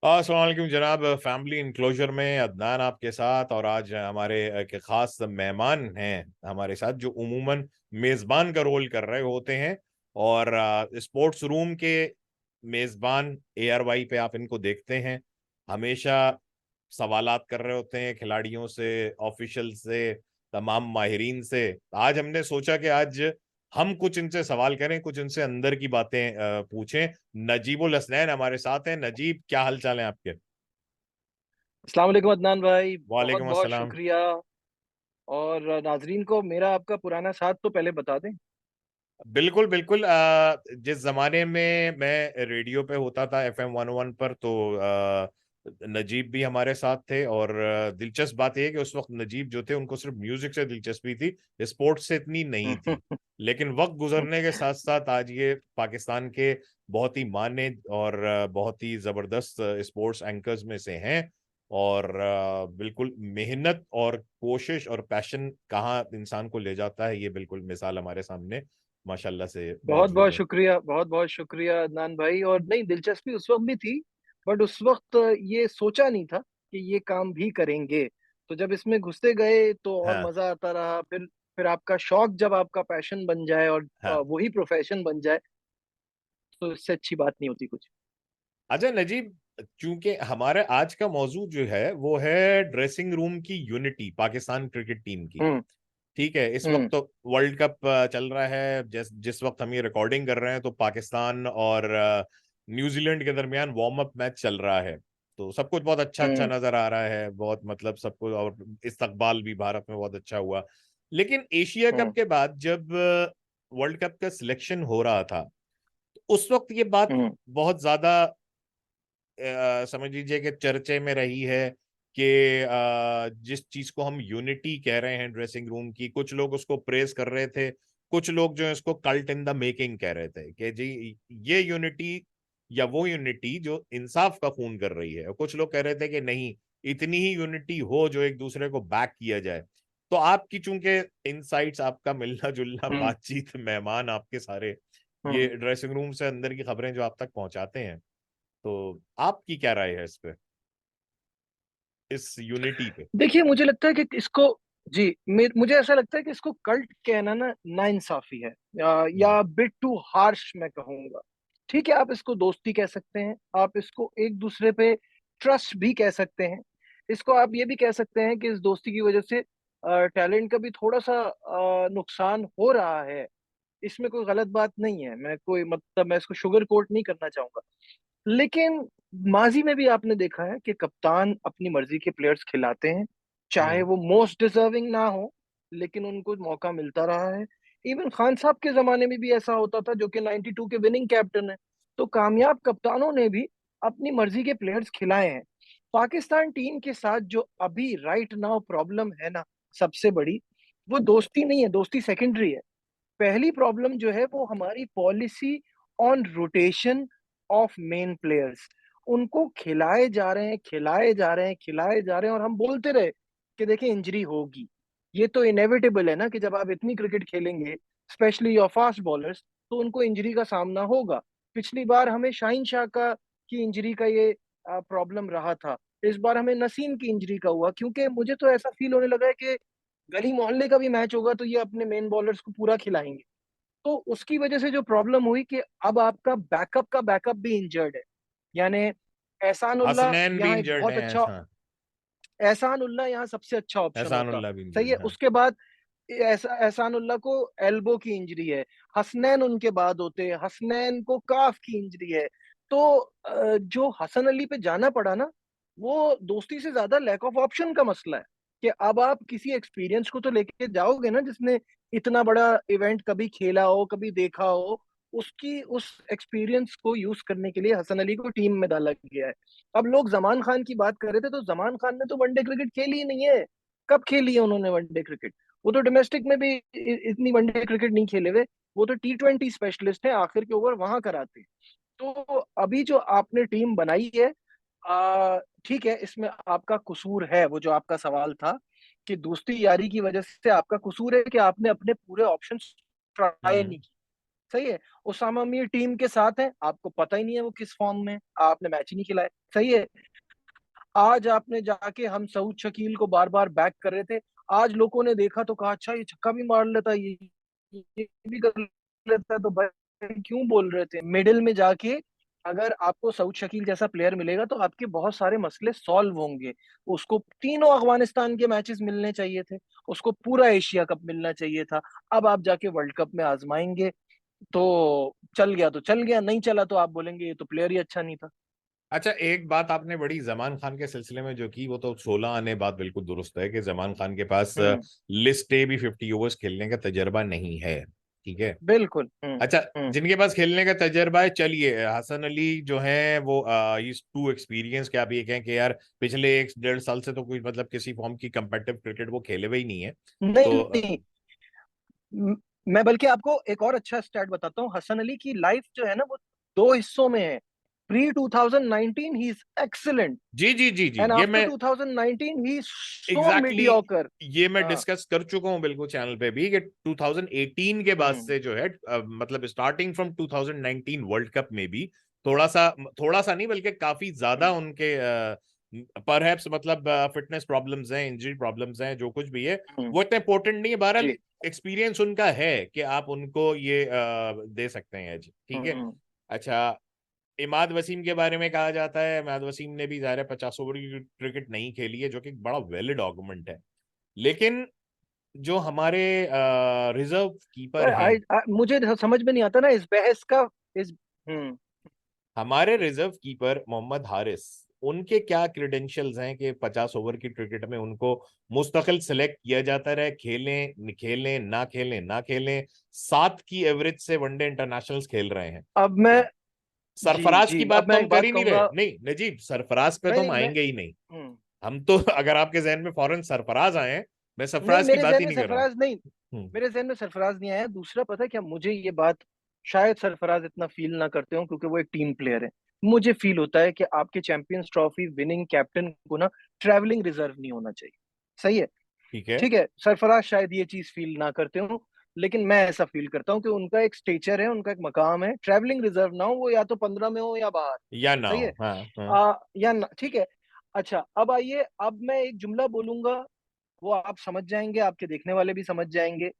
अस्सलाम वालेकुम जनाब। फैमिली इनक्लोजर में अदनान आपके साथ, और आज हमारे के खास मेहमान हैं हमारे साथ जो उमूमन मेज़बान का रोल कर रहे होते हैं। और स्पोर्ट्स रूम के मेज़बान ARY पे आप इनको देखते हैं, हमेशा सवालात कर रहे होते हैं खिलाड़ियों से, ऑफिशियल से, तमाम माहिरीन से। आज हमने सोचा कि आज हम कुछ इनसे सवाल करें, कुछ इनसे अंदर की बातें पूछें। नजीबुल हसनैन हमारे साथ हैं। नजीब, क्या हाल चाल है आपके? अस्सलाम वालेकुम अदनान भाई, बहुत वालेकुम बहुत अस्सलाम। शुक्रिया। और नाजरीन को मेरा आपका पुराना साथ तो पहले बता दें। बिल्कुल बिल्कुल। जिस जमाने में मैं रेडियो पे होता था FM 101 पर, तो नजीब भी हमारे साथ थे। और दिलचस्प बात यह है कि उस वक्त नजीब जो थे उनको सिर्फ म्यूजिक से दिलचस्पी थी, स्पोर्ट्स से इतनी नहीं थी। लेकिन वक्त गुजरने के साथ साथ आज ये पाकिस्तान के बहुत ही माने और बहुत ही जबरदस्त स्पोर्ट्स एंकर्स में से हैं। और बिल्कुल मेहनत और कोशिश और पैशन कहाँ इंसान को ले जाता है, ये बिल्कुल मिसाल हमारे सामने माशाल्लाह से बहुत बहुत मौजूद है। शुक्रिया, बहुत बहुत शुक्रिया अदनान भाई। और नहीं, दिलचस्पी उस वक्त भी थी, बट उस वक्त ये सोचा नहीं था कि ये काम भी करेंगे। तो जब इसमें घुसते गए तो और हाँ मजा आता रहा। फिर आपका शौक जब आपका पैशन बन जाए और हाँ। वही प्रोफेशन बन जाए, तो इससे अच्छी बात नहीं होती कुछ। अच्छा नजीब, चूंकि हमारा आज का मौजू जो है वो है ड्रेसिंग रूम की यूनिटी पाकिस्तान क्रिकेट टीम की। हम्म। ठीक है, इस वक्त हम्म। तो वर्ल्ड कप चल रहा है। जिस जिस वक्त हम ये रिकॉर्डिंग कर रहे हैं तो पाकिस्तान और न्यूजीलैंड के दरमियान वार्म अप मैच चल रहा है। तो सब कुछ बहुत अच्छा अच्छा हम्म। नजर आ रहा है, बहुत मतलब सब कुछ। और इस्तकबाल भी भारत में बहुत अच्छा हुआ। लेकिन एशिया कप हम्म। के बाद जब वर्ल्ड कप का सिलेक्शन हो रहा था, तो उस वक्त ये बात हम्म। बहुत ज्यादा समझ लीजिए कि चर्चे में रही है कि जिस चीज को हम यूनिटी कह रहे हैं ड्रेसिंग रूम की, कुछ लोग उसको प्रेज कर रहे थे, कुछ लोग जो है इसको कल्ट इन द मेकिंग कह रहे थे कि जी ये यूनिटी या वो यूनिटी जो इंसाफ का खून कर रही है। और कुछ लोग कह रहे थे कि नहीं, इतनी ही यूनिटी हो जो एक दूसरे को बैक किया जाए। तो आपकी चूंकि इनसाइट्स, आपका मिलना जुलना, हम्म। बातचीत, मेहमान आपके सारे, ये हम्म। ड्रेसिंग रूम से अंदर की खबरें जो आप तक पहुंचाते हैं, तो आपकी क्या राय है इस पे, इस यूनिटी पे? देखिए, मुझे लगता है कि इसको, जी, मुझे ऐसा लगता है कि इसको कल्ट कहना ना नाइंसाफी है, हम्म। या बिट टू हार्श मैं कहूंगा। ठीक है, आप इसको दोस्ती कह सकते हैं, आप इसको एक दूसरे पे ट्रस्ट भी कह सकते हैं। इसको आप ये भी कह सकते हैं कि इस दोस्ती की वजह से टैलेंट का भी थोड़ा सा नुकसान हो रहा है। इसमें कोई गलत बात नहीं है, मैं कोई मतलब मैं इसको शुगर कोट नहीं करना चाहूंगा। लेकिन माजी में भी आपने देखा है कि कप्तान अपनी मर्जी के प्लेयर्स खिलाते हैं, चाहे हम्म। वो मोस्ट डिजर्विंग ना हो, लेकिन उनको मौका मिलता रहा है। इवन खान साहब के जमाने में भी ऐसा होता था, जो कि 92 के विनिंग कैप्टन है। तो कामयाब कप्तानों ने भी अपनी मर्जी के प्लेयर्स खिलाए हैं। पाकिस्तान टीम के साथ जो अभी राइट नाउ प्रॉब्लम है ना, सबसे बड़ी, वो दोस्ती नहीं है, दोस्ती सेकेंडरी है। पहली प्रॉब्लम जो है वो हमारी policy on rotation of main players. उनको खिलाए जा रहे हैं, खिलाए जा रहे हैं, खिलाए जा रहे हैं, और हम बोलते रहे कि देखिए इंजरी होगी। ये तो इनेविटेबल है ना कि जब आप इतनी क्रिकेट खेलेंगे, स्पेशली योर फास्ट बॉलर्स, तो उनको इंजरी का सामना होगा। पिछली बार हमें शाहिन शाह का की इंजरी का ये प्रॉब्लम रहा था। इस बार हमें नसीम की इंजरी का हुआ, क्योंकि मुझे तो ऐसा फील होने लगा है कि गली मोहल्ले का भी मैच होगा तो ये अपने मेन बॉलर्स को पूरा खिलाएंगे। तो उसकी वजह से जो प्रॉब्लम हुई कि अब आपका बैकअप का बैकअप भी इंजर्ड है। यानी एहसान उल्लाह हसनैन भी यहाँ एक इंजर्ड बहुत हैं, अच्छा, हाँ। एहसान उल्लाह यहाँ सबसे अच्छा ऑप्शन होता। एहसानुल्लाह भी सही इंजर्ड, है, हाँ। उसके बाद एहसान उल्लाह को एल्बो की इंजरी है। हसनैन उनके बाद होते हैं, हसनैन को काफ की इंजरी है। तो जो हसन अली पे जाना पड़ा ना, वो दोस्ती से ज्यादा लैक ऑफ ऑप्शन का मसला है। कि अब आप किसी एक्सपीरियंस को तो लेके जाओगे ना, जिसने इतना बड़ा इवेंट कभी खेला हो, कभी देखा हो। उसकी उस एक्सपीरियंस को यूज करने के लिए हसन अली को टीम में डाला गया है। अब लोग जमान खान की बात कर रहे थे, तो जमान खान ने तो वनडे क्रिकेट खेली ही नहीं है। कब खेली है उन्होंने वनडे क्रिकेट? वो तो डोमेस्टिक में भी इतनी वनडे क्रिकेट नहीं खेले हुए। वो तो T20 स्पेशलिस्ट है, आखिर के ओवर वहां कराते हैं। तो अभी जो आपने टीम बनाई है, ठीक है, इसमें आपका कसूर है। वो जो आपका सवाल था कि दोस्ती यारी की वजह से आपका कसूर है कि आपने अपने पूरे ऑप्शंस ट्राई हम्म। नहीं किए। सही है। उसामा मीर टीम के साथ है, आपको पता ही नहीं है वो किस फॉर्म में है, आपने मैच ही नहीं खिलाया। सही है। आज आपने जाके, हम सऊद शकील को बार बार बैक कर रहे थे, आज लोगों ने देखा तो कहा अच्छा ये छक्का भी मार लेता है, ये भी कर लेता है, तो भाई क्यों बोल रहे थे मिडिल में जाके। अगर आपको सऊद शकील जैसा प्लेयर मिलेगा तो आपके बहुत सारे मसले सॉल्व होंगे। उसको तीनों अफगानिस्तान के मैचेस मिलने चाहिए थे, उसको पूरा एशिया कप मिलना चाहिए था। अब आप जाके वर्ल्ड कप में आजमाएंगे, तो चल गया तो चल गया, नहीं चला तो आप बोलेंगे ये तो प्लेयर ही अच्छा नहीं था। अच्छा, एक बात आपने बड़ी जमान खान के सिलसिले में जो की, वो तो 16 आने बात बिल्कुल दुरुस्त है कि जमान खान के पास हम्म। लिस्ट ए भी 50 ओवर्स खेलने का तजर्बा नहीं है। ठीक है। बिल्कुल। अच्छा, जिनके पास खेलने का तजर्बा है, चलिए हसन अली जो है वो इस टू एक्सपीरियंस के आप ये कहें कि यार पिछले 1 डेढ़ साल से तो कोई मतलब किसी फॉर्म की कंपेटिटिव क्रिकेट वो खेले हुए ही नहीं है। नहीं तो नहीं, म- मैं बल्कि आपको एक और अच्छा स्टैट बताता हूँ। हसन अली की लाइफ जो है ना, वो दो हिस्सों में है। प्री 2019 ही इज एक्सीलेंट, जी जी जी जी, एंड ये आफ्टर मैं 2019 ही सो एग्जैक्टली मीडियोकर। ये मैं हाँ। डिस्कस कर चुका हूं बिल्कुल चैनल पे भी कि 2018 के बाद हम्म। से जो है मतलब स्टार्टिंग फ्रॉम 2019 वर्ल्ड कप में भी थोड़ा सा नहीं बल्कि काफी ज्यादा हम्म। उनके परहैप्स मतलब फिटनेस प्रॉब्लम्स हैं, इंजरी प्रॉब्लम्स हैं, जो कुछ भी है हम्म। वो इतना इंपॉर्टेंट नहीं है। बहरहाल जी। एक्सपीरियंस उनका है कि आप उनको ये दे सकते हैं एज। ठीक है। हम्म। अच्छा, इमाद वसीम के बारे में कहा जाता है, इमाद वसीम ने भी ज़ाहिर है 50 ओवर की क्रिकेट नहीं खेली है, जो कि एक बड़ा वैलिड आर्गुमेंट है। लेकिन जो हमारे रिजर्व कीपर पर हैं, मुझे समझ में नहीं आता ना इस बहस का, इस। हम्म। हमारे रिजर्व कीपर मोहम्मद हारिस, उनके क्या क्रेडेंशियल्स हैं कि 50 ओवर की क्रिकेट में उनको मुस्तकिल सेलेक्ट किया जाता रहे, खेलें खेलें ना खेलें ना खेलें, 7 की एवरेज से वनडे इंटरनेशनल्स खेल रहे हैं। अब मैं, जी सरफराज जी, की अब बात तो मैं हम एक कर बात ही नहीं रहे, कहूंगा। नहीं नजीब, सरफराज पे तो नहीं हम नहीं, मैं। आएंगे ही नहीं। हम्म। हम तो अगर आपके जहन में फौरन सरफराज आए, मैं नहीं, सरफराज की मेरे बात जहन ही में नहीं कर रहा हूँ। सरफराज नहीं, हम्म। मेरे जहन में सरफराज नहीं आया। दूसरा, पता है क्या, मुझे ये बात, शायद सरफराज इतना फील ना करते हो क्योंकि वो एक टीम प्लेयर है। मुझे फील होता है कि आपके चैंपियंस ट्रॉफी विनिंग कैप्टन को ना ट्रैवलिंग रिजर्व नहीं होना चाहिए। सही है। ठीक है। ठीक है, सरफराज शायद ये चीज फील ना करते हो, लेकिन मैं ऐसा फील करता हूँ कि उनका एक स्टेचर है, उनका एक मकाम है, ट्रैवलिंग रिजर्व ना हो, वो या तो 15 में हो या बाहर। या ना सही हो, है। हाँ हाँ। ठीक है। अच्छा, अब आइए, अब मैं एक जुमला बोलूंगा, वो आप समझ जाएंगे, आपके देखने वाले भी समझ जाएंगे।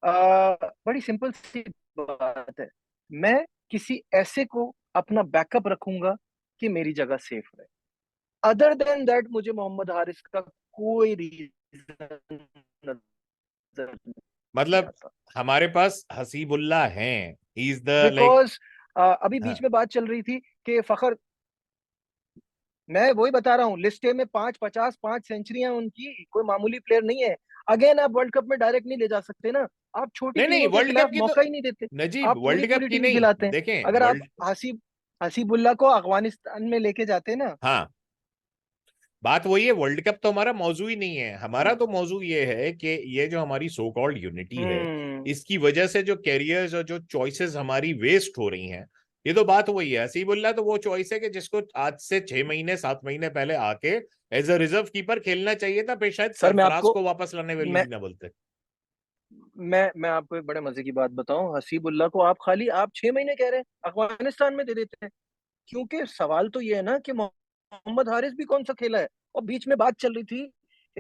बड़ी सिंपल सी बात है। मैं किसी ऐसे को अपना बैकअप रखूंगा कि मेरी जगह सेफ रहे। अदर देन दैट मुझे मोहम्मद हारिस का कोई रीजन नजर नहीं मतलब आता। हमारे पास हसीबुल्ला हैं, he is the like. Because अभी बीच हाँ। में बात चल रही थी कि फखर, मैं वही बता रहा हूँ, लिस्टे में 5-50, 5 सेंचुरियां उनकी, कोई मामूली प्लेयर नहीं है। अगेन, आप वर्ल्ड कप में डायरेक्ट नहीं ले जा सकते ना, आप छोटी नहीं नहीं, टीमों के वर्ल्ड कप खिलाफ की तो मौका ही नहीं देते। नजीब, आप पूरी वर्ल्ड कप पूरी की टीम नहीं, खिलाते हैं। देखें अगर आप वर्ल्ड। हसीबुल्ला को अफगानिस्तान में लेके जाते ना। हाँ, बात वही है, वर्ल्ड कप तो हमारा मौजू ही नहीं है। हमारा हम्म। तो मौजू ये है कि ये जो हमारी सो कॉल्ड यूनिटी है, हम्म। इसकी वजह से जो कैरियर्स और जो चॉइसेस हमारी वेस्ट हो रही हैं, ये तो बात वही है। हसीबुल्ला तो वो चॉइस है कि जिसको आज से 6 महीने 7 महीने पहले आके एज अ रिजर्व कीपर खेलना चाहिए था, फिर शायद सर, सरफराज को वापस लाने वाले मैं भी ना बोलते। मैं आपको एक बड़े मजे की बात बताऊं। हसीबुल्ला को आप खाली आप 6 महीने कह रहे हैं, अफगानिस्तान में दे देते हैं। क्योंकि सवाल तो ये है ना कि मोहम्मद हारिस भी कौन सा खेला है। और बीच में बात चल रही थी,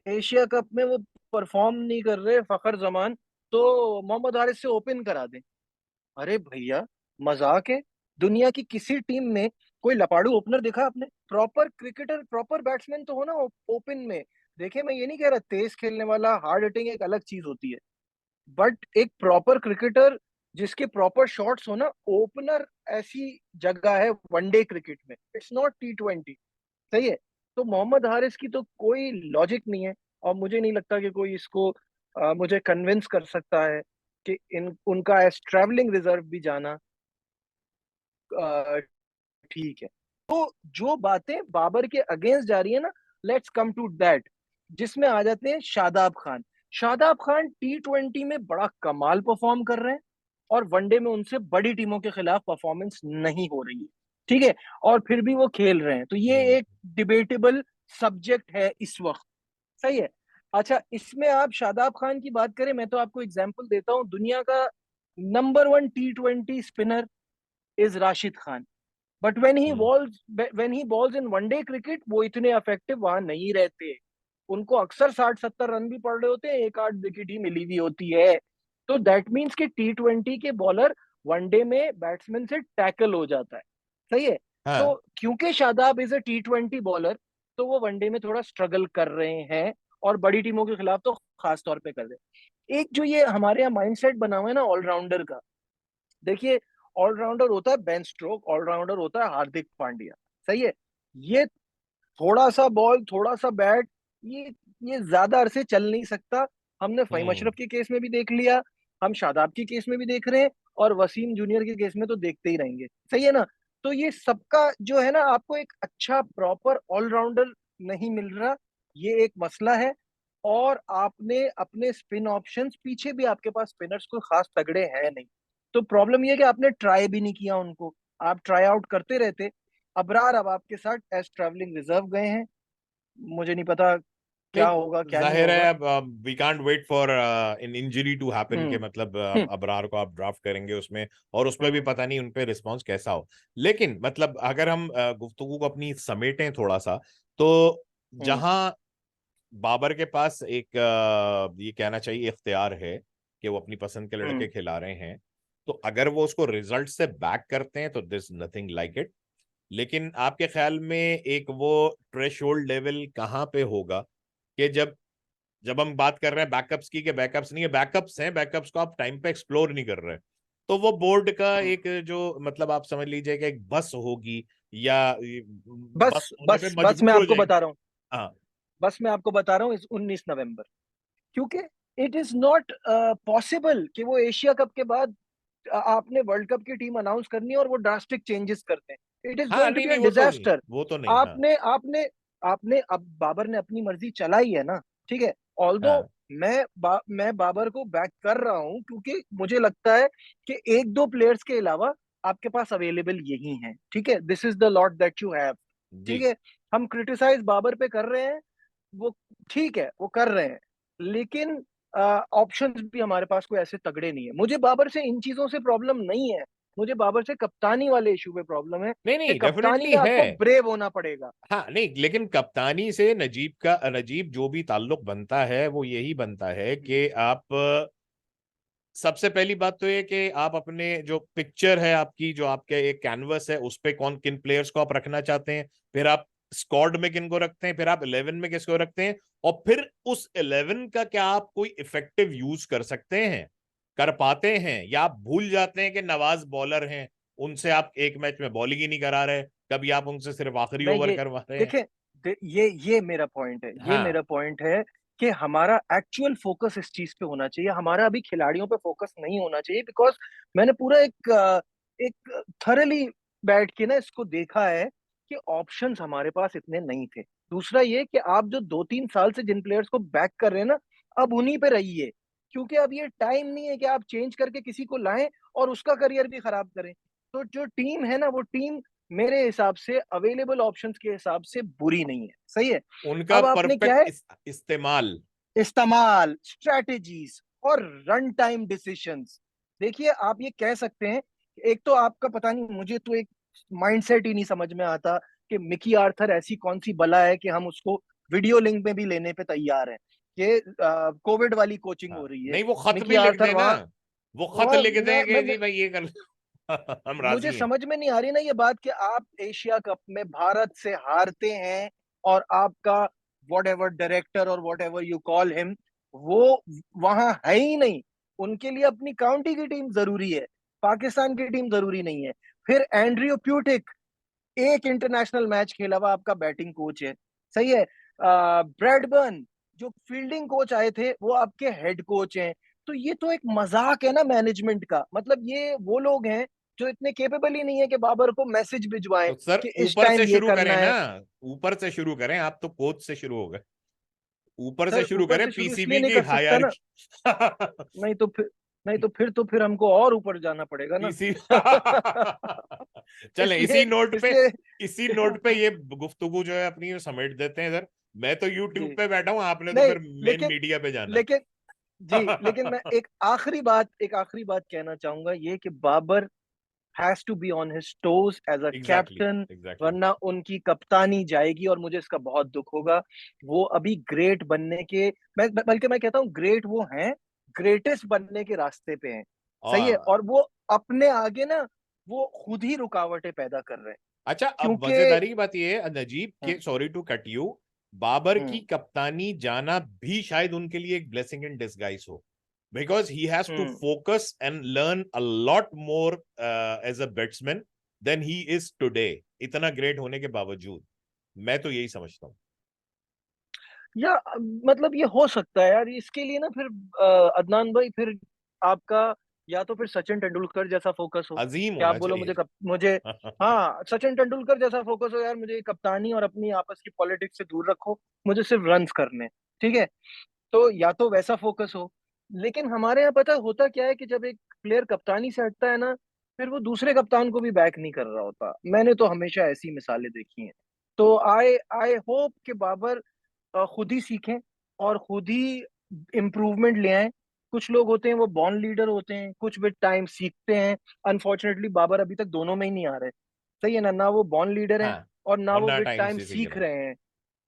एशिया कप में वो परफॉर्म नहीं कर रहे फखर जमान, तो मोहम्मद हारिस से ओपन करा दें। अरे भैया, मजाक है। दुनिया की किसी टीम में कोई लपाड़ू ओपनर देखा आपने? प्रॉपर क्रिकेटर, प्रॉपर बैट्समैन तो हो ना ओपन में। देखिए, मैं ये नहीं कह रहा तेज खेलने वाला, हार्ड हिटिंग एक अलग चीज होती है, बट एक प्रॉपर क्रिकेटर जिसके प्रॉपर शॉट्स हो ना, ओपनर ऐसी जगह है वनडे क्रिकेट में, इट्स नॉट T20। सही है। तो मोहम्मद हारिस की तो कोई लॉजिक नहीं है, और मुझे नहीं लगता कि कोई इसको मुझे कन्विंस कर सकता है कि इन उनका एज ट्रैवलिंग रिजर्व भी जाना अ, ठीक है। तो जो बातें बाबर के अगेंस्ट जा रही है ना, लेट्स कम टू दैट, जिसमें आ जाते हैं शादाब खान। शादाब खान T20 में बड़ा कमाल परफॉर्म कर रहे हैं, और वनडे में उनसे बड़ी टीमों के खिलाफ परफॉर्मेंस नहीं हो रही है। ठीक है। और फिर भी वो खेल रहे हैं, तो ये हम्म। एक डिबेटेबल सब्जेक्ट है इस वक्त। सही है। अच्छा, इसमें आप शादाब खान की बात करें, मैं तो आपको एग्जांपल देता हूँ दुनिया का number one T20 spinner is Rashid Khan, but when he balls in one day cricket वो इतने इफेक्टिव वहां नहीं रहते। उनको अक्सर 60-70 रन भी पड़ रहे होते हैं, एक आध विकेट ही मिली हुई होती है। तो दैट मीन्स कि T20 के बॉलर वनडे में बैट्समैन से टैकल हो जाता है। सही है। तो हाँ। क्योंकि Shadab is a T20 bowler, तो वो वनडे में थोड़ा स्ट्रगल कर रहे हैं, और बड़ी टीमों के खिलाफ तो खास तौर पे कर रहे हैं। एक जो ये हमारे यहाँ माइंडसेट बना हुआ है ना ऑलराउंडर का, देखिए, ऑलराउंडर होता है बेन स्ट्रोक, ऑलराउंडर होता है हार्दिक पांड्या। सही है। ये थोड़ा सा बॉल, थोड़ा सा बैट, ये ये ज्यादा अरसे चल नहीं सकता। हमने फहीम हम्म। अशरफ के केस में भी देख लिया, हम शादाब के केस में भी देख रहे हैं, और वसीम जूनियर के केस में तो देखते ही रहेंगे। सही है ना। तो ये सबका जो है ना, आपको एक अच्छा प्रॉपर ऑलराउंडर नहीं मिल रहा, ये एक मसला है। और आपने अपने स्पिन ऑप्शंस, पीछे भी आपके पास स्पिनर्स कोई खास तगड़े हैं नहीं। तो प्रॉब्लम ये है कि आपने ट्राई भी नहीं किया उनको, आप ट्राई आउट करते रहते। अबरार अब आपके साथ एज ट्रैवलिंग रिजर्व गए हैं, मुझे नहीं पता क्या होगा नहीं, क्या नहीं जाहिर है होगा। अब we can't wait for in injury to happen के हम्म। मतलब हम्म। अबरार को आप ड्राफ्ट करेंगे उसमें, और उसमें भी हम्म। पता नहीं उन पे रिस्पॉन्स कैसा हो। लेकिन मतलब अगर हम गुफ्तगू को अपनी समेटें थोड़ा सा, तो हम्म। जहां बाबर के पास एक ये कहना चाहिए इख्तियार है कि वो अपनी पसंद के लड़के हम्म। खिला रहे हैं, तो अगर वो उसको रिजल्ट से बैक करते हैं तो दिस नथिंग लाइक इट। लेकिन आपके ख्याल में एक वो थ्रेशोल्ड लेवल कहाँ पे होगा कि जब जब हम बात कर रहे हैं बैकअप्स की, कि बैकअप्स नहीं है, बैकअप्स हैं, बैकअप्स को आप टाइम पे एक्सप्लोर नहीं कर रहे, तो वो बोर्ड का हम्म। एक जो मतलब आप समझ लीजिए कि एक बस होगी, या बस बस होने पे बस बस मैं मजबूर हो आपको जाएंगे। बता रहा हूँ, हाँ। बस मैं आपको बता रहा हूँ, इस 19 नवंबर, क्योंकि इट इज नॉट पॉसिबल कि वो एशिया कप के बाद आपने वर्ल्ड कप की टीम अनाउंस करनी है और वो ड्रास्टिक चेंजेस करते हैं। इट इज हाँ गोइंग टू नहीं बी अ नहीं, वो तो नहीं, डिजास्टर। वो तो नहीं। हाँ। आपने आपने आपने अब बाबर ने अपनी मर्जी चलाई है ना, ठीक है। ऑल्दो हाँ। मैं बाबर को बैक कर रहा हूं, क्योंकि मुझे लगता है कि एक दो प्लेयर्स के अलावा आपके पास अवेलेबल यही हैं, ठीक है। This is the lot that you have. जी। ठीक है। हम क्रिटिसाइज बाबर पे कर रहे हैं, वो ठीक है, वो कर रहे हैं, लेकिन ऑप्शंस भी हमारे पास कोई ऐसे तगड़े नहीं है। मुझे बाबर से इन चीजों से प्रॉब्लम नहीं है, मुझे बाबर से कप्तानी वाले इशू पे प्रॉब्लम है, नहीं कि नहीं, कप्तानी डेफिनेटली में है। आपको ब्रेव होना पड़ेगा। हाँ नहीं, लेकिन कप्तानी से नजीब जो भी ताल्लुक बनता है वो यही बनता है कि आप सबसे पहली बात तो ये कि आप अपने जो पिक्चर है आपकी, जो आपके एक कैनवस है, उस पे कौन किन प्लेयर्स को आप रखना चाहते हैं, फिर आप स्क्वाड में किन को रखते हैं, फिर आप 11 में किसको रखते हैं, और फिर उस 11 का क्या आप कोई इफेक्टिव यूज कर सकते हैं, कर पाते हैं, या आप भूल जाते हैं कि नवाज बॉलर हैं, उनसे आप एक मैच में बॉलिंग ही नहीं करा रहे, कभी आप उनसे सिर्फ आखिरी मैं ओवर ये करवा रहे हैं। देखें, ये मेरा पॉइंट है, ये हाँ। मेरा पॉइंट है कि हमारा एक्चुअल फोकस इस चीज पे होना चाहिए, हमारा अभी खिलाड़ियों पे फोकस नहीं होना चाहिए। बिकॉज मैंने पूरा एक थरली बैठ के ना इसको देखा है कि ऑप्शंस हमारे पास इतने नहीं थे। दूसरा ये कि आप जो 2-3 साल से जिन प्लेयर्स को बैक कर रहे हैं ना, अब उन्हीं पे रहिए, क्योंकि अब ये टाइम नहीं है कि आप चेंज करके किसी को लाएं और उसका करियर भी खराब करें। तो जो टीम है ना, वो टीम मेरे हिसाब से अवेलेबल ऑप्शंस के हिसाब से बुरी नहीं है। सही है। उनका अब आपने क्या परफेक्ट है, इस्तेमाल। इस्तेमाल, स्ट्रेटेजीज और रन टाइम डिसीशंस। देखिए, आप ये कह सकते हैं, एक तो आपका पता नहीं, मुझे तो एक माइंडसेट ही नहीं समझ में आता कि मिकी आर्थर ऐसी कौन सी बला है कि हम उसको वीडियो लिंक में भी लेने पे तैयार हैं, कि कोविड वाली कोचिंग हो हाँ रही है। नहीं, वो खत मिकी भी लिख आर्थर देना, वहां वो खत वहां लिख दें कि मैं जी भाई ये कर हम मुझे राजी हैं। समझ में नहीं आ रही ना ये बात कि आप एशिया कप में भारत से हारते हैं, और आपका वॉट एवर डायरेक्टर और what ever you call him, वो वहां है ही नहीं। उनके लिए अपनी काउंटी की टीम जरूरी है, पाकिस्तान की टीम जरूरी नहीं है। फिर एंड्रयू प्यूटिक एक इंटरनेशनल मैच खेला हुआ आपका बैटिंग कोच है। सही है। ब्रैडबर्न जो फील्डिंग कोच आए थे वो आपके हेड कोच हैं। तो ये तो एक मजाक है ना मैनेजमेंट का, मतलब ये वो लोग हैं जो इतने केपेबल ही नहीं है कि बाबर को मैसेज भिजवाएं तो सर कि इस ऊपर टाइम से ये शुरू करें करना ना, है। ऊपर से शुरू करें, आप तो कोच से शुरू हो गए, ऊपर से सर शुरू ऊपर करें से शुरू इसलिए पीसीबी नहीं की कर सकता ना, हायरार्की। नहीं तो फिर नहीं तो फिर हमको और ऊपर जाना पड़ेगा ना। पीसी चलें इसलिए इसलिए इसी नोट पे ये गुफ्तगू जो है अपनी समेट देते हैं सर। मैं तो जी। यूट्यूब पे बैठा हूं, आपने तो नहीं, फिर मेन लेकिन मीडिया पे जाना है। लेकिन जी, लेकिन मैं एक आखिरी बात कहना चाहूंगा, ये कि Babar has to be on his toes as a exactly, captain, exactly. वरना उनकी कप्तानी जाएगी और मुझे इसका बहुत दुख होगा। वो अभी ग्रेट बनने के, मैं बल्कि मैं कहता हूँ ग्रेट वो हैं, ग्रेटेस्ट बनने के रास्ते पे हैं। सही है, और और वो अपने आगे ना वो खुद ही रुकावटें पैदा कर रहे हैं, अच्छा, अब क्योंकि मजेदारी की बात यह है नजीब के, hmm sorry to cut you, Babar की हम्म कप्तानी जाना भी शायद उनके लिए एक ब्लेसिंग इन डिस्गाइज हो, because he has to hmm focus and learn a lot more as a batsman than he is today, इतना ग्रेट होने के बावजूद। मैं तो यही समझता हूँ। या मतलब ये हो सकता है यार, इसके लिए ना फिर अदनान भाई, फिर आपका या तो फिर सचिन तेंदुलकर जैसा फोकस हो, अजीम कि आप होना बोलो चाहिए। मुझे, हाँ सचिन तेंदुलकर जैसा फोकस हो यार, मुझे कप्तानी और अपनी आपस की पॉलिटिक्स से दूर रखो, मुझे सिर्फ रन्स करने, ठीक है। तो या तो वैसा फोकस हो। लेकिन हमारे यहाँ पता होता क्या है कि जब एक प्लेयर कप्तानी से हटता है ना, फिर वो दूसरे कप्तान को भी बैक नहीं कर रहा होता। मैंने तो हमेशा ऐसी मिसालें देखी हैं। तो आई आई होप कि बाबर खुद ही सीखें और खुद ही इम्प्रूवमेंट ले आए। कुछ लोग होते हैं वो बॉर्न लीडर होते हैं, कुछ विद टाइम सीखते हैं। अनफॉर्चुनेटली बाबर अभी तक दोनों में ही नहीं आ रहे। सही है ना, ना वो बॉर्न लीडर हैं हाँ, और ना और वो ना विद टाइम टाइम से सीख सीख रहे हैं। रहे हैं।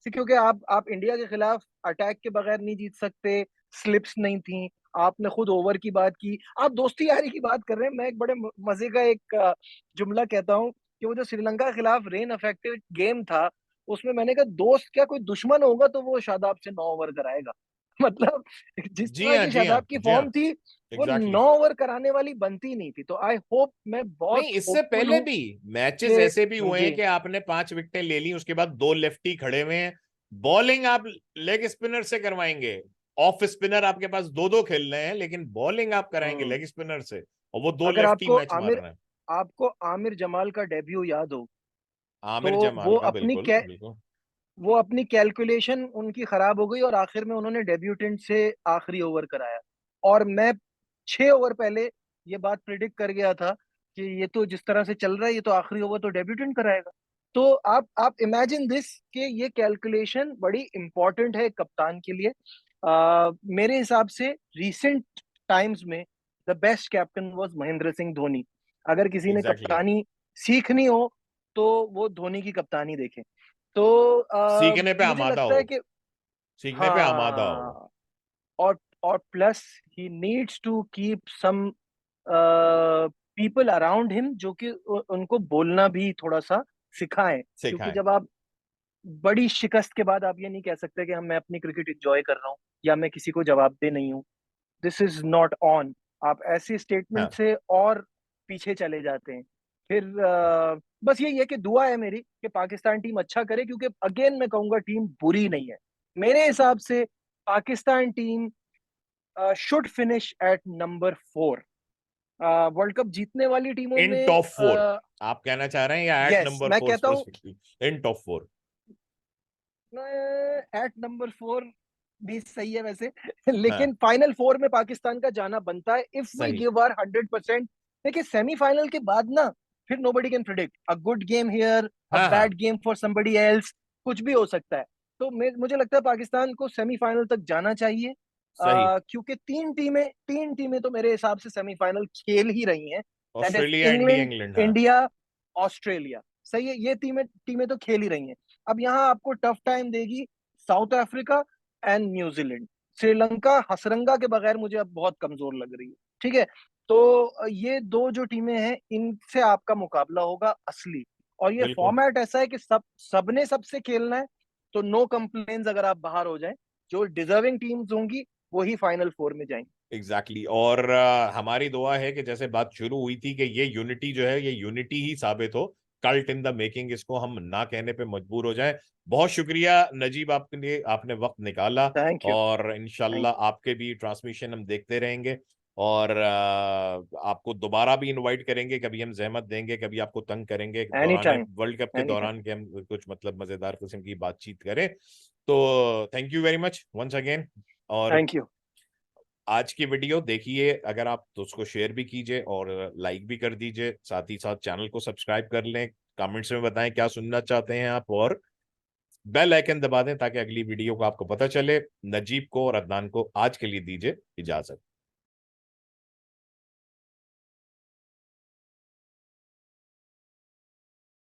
क्योंकि आप इंडिया के खिलाफ अटैक के बगैर नहीं जीत सकते, स्लिप्स नहीं थी। आपने खुद ओवर की बात की, आप दोस्ती यारी की बात कर रहे हैं। मैं एक बड़े मजे का एक जुमला कहता हूँ कि वो जो श्रीलंका के खिलाफ रेन अफेक्टेड गेम था, उसमें मैंने कहा दोस्त क्या कोई दुश्मन होगा तो वो शादाब से 9 ओवर कराएगा। मतलब जिस जी तरह हाँ, की जी हाँ, शादाब की जी हाँ, फॉर्म थी, वो एग्जैक्टली। 9 ओवर कराने वाली बनती नहीं थी। तो आई होप, मैं बहुत नहीं, इससे होपफुल पहले हूँ भी मैचेस कि ऐसे भी हुए हैं जी। कि आपने 5 विकेटें ले ली, उसके बाद दो लेफ्टी खड़े हुए हैं, बॉलिंग आप लेग स्पिनर से करवाएंगे। ऑफ स्पिनर आपके पास दो दो खेल रहे हैं, लेकिन बॉलिंग आप कराएंगे हम्म लेग स्पिनर से, और वो दो अगर लेफ्टी मैच मार रहे हैं। आपको आमिर जमाल का डेब्यू याद हो, तो आमिर जमाल का, बिल्कुल बिल्कुल। वो अपनी कैलकुलेशन उनकी खराब हो गई और आखिर में उन्होंने डेब्यूटेंट से आखिरी ओवर कराया। और मैं 6 ओवर पहले ये बात प्रिडिक्ट कर गया था कि ये तो जिस तरह से चल रहा है, ये तो आखिरी ओवर तो डेब्यूटेंट कराएगा। तो आप इमेजिन दिस कि ये कैलकुलेशन बड़ी इंपॉर्टेंट है कप्तान के लिए। मेरे हिसाब से रीसेंट टाइम्स में the best captain was Mahendra Singh Dhoni. अगर किसी ने एग्जैक्टली। कप्तानी सीखनी हो तो वो धोनी की कप्तानी देखे। तो सीखने पे मुझे आमादा लगता हो, है कि सीखने पे आमादा हो। हाँ, और plus he needs to keep some people around him जो कि उनको बोलना भी थोड़ा सा सिखाएं। क्योंकि सिखाए। जब आप बड़ी शिकस्त के बाद आप ये नहीं कह सकते कि हम मैं अपनी क्रिकेट एंजॉय कर रहा हूँ या मैं किसी को जवाब दे नहीं हूँ। This is not on. आप ऐसे स्टेटमेंट हाँ, से और पीछे चले जाते हैं। फिर बस यही है कि दुआ है मेरी कि पाकिस्तान टीम अच्छा करे, क्योंकि अगेन मैं कहूंगा टीम बुरी नहीं है। मेरे हिसाब से Pakistan team should finish at number 4। World cup जीतने वाली टीमों इन में टॉप फोर आप कहना चाह रहे हैं, या एट यस नंबर मैं फोर कहता हूँ स्पेसिफिकली? इन टॉप फोर। एट नंबर 4 भी सही है वैसे। हाँ, लेकिन फाइनल 4 में पाकिस्तान का जाना बनता है इफ वी सही। Give our 100%। देखिए सेमीफाइनल के बाद ना फिर nobody can predict a good game here, a हाँ, हाँ, bad game for somebody else, कुछ भी हो सकता है। तो मुझे लगता है पाकिस्तान को सेमीफाइनल तक जाना चाहिए। सही। क्योंकि तीन टीमें तो मेरे हिसाब से सेमीफाइनल खेल ही रही हैं। That is Australia, India, England, England, हाँ। India, Australia. सही है, ये टीमें टीमें तो खेल ही रही हैं। अब यहाँ आपको टफ टाइम देगी south Africa and New Zealand. Sri Lanka Hasaranga के बगैर मुझे अब बहुत कमजोर लग रही है। ठीक है, तो ये दो जो टीमें हैं इनसे आपका मुकाबला होगा असली। और ये बिल्कुल। फॉर्मेट ऐसा है कि सबने सबसे खेलना है। तो नो कंप्लेन्स अगर आप बाहर हो जाएं। जो डिजर्विंग टीम्स होंगी वही फाइनल 4 में जाएंगी। एग्जैक्टली, और हमारी दुआ है कि जैसे बात शुरू हुई थी कि ये यूनिटी जो है, ये यूनिटी ही साबित हो। कल्ट इन द मेकिंग, इसको हम ना कहने पे मजबूर हो जाएं। बहुत शुक्रिया नजीब, आपने वक्त निकाला। Thank you. और थैंक इंशाल्लाह आपके भी ट्रांसमिशन हम देखते रहेंगे। और आपको दोबारा भी इनवाइट करेंगे, कभी हम जहमत देंगे, कभी आपको तंग करेंगे यू एनी दौरान टाइम। वर्ल्ड कप के एनी दौरान, टाइम। के हम कुछ मतलब मजेदार किस्म की बातचीत करें। तो thank you very much once again. और थैंक यू। आज की वीडियो देखिए अगर आप, तो उसको शेयर भी कीजिए और लाइक भी कर दीजिए, साथ ही साथ चैनल को सब्सक्राइब कर लें। कमेंट्स में बताएं क्या सुनना चाहते हैं आप, और बेल आइकन दबा दें ताकि अगली वीडियो को आपको पता चले। नजीब को और अदनान को आज के लिए दीजिए इजाजत।